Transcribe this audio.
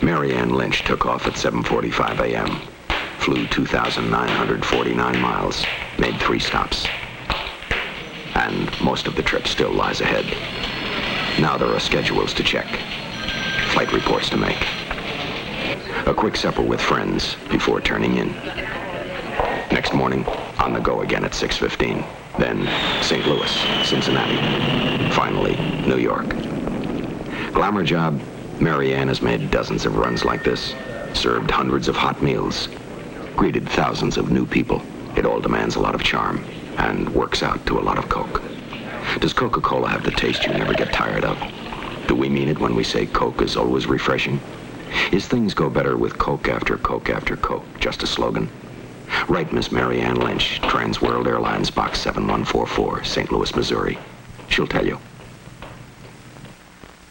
Mary Ann Lynch took off at 7:45 a.m., flew 2,949 miles, made 3 stops. And most of the trip still lies ahead. Now there are schedules to check, flight reports to make, a quick supper with friends before turning in. Next morning, on the go again at 6:15. Then St. Louis, Cincinnati. Finally, New York. Glamour job, Mary Ann has made dozens of runs like this, served hundreds of hot meals, greeted thousands of new people. It all demands a lot of charm and works out to a lot of Coke. Does Coca-Cola have the taste you never get tired of? Do we mean it when we say Coke is always refreshing? Is things go better with Coke after Coke after Coke just a slogan? Write Miss Mary Ann Lynch, Trans World Airlines, Box 7144, St. Louis, Missouri. She'll tell you.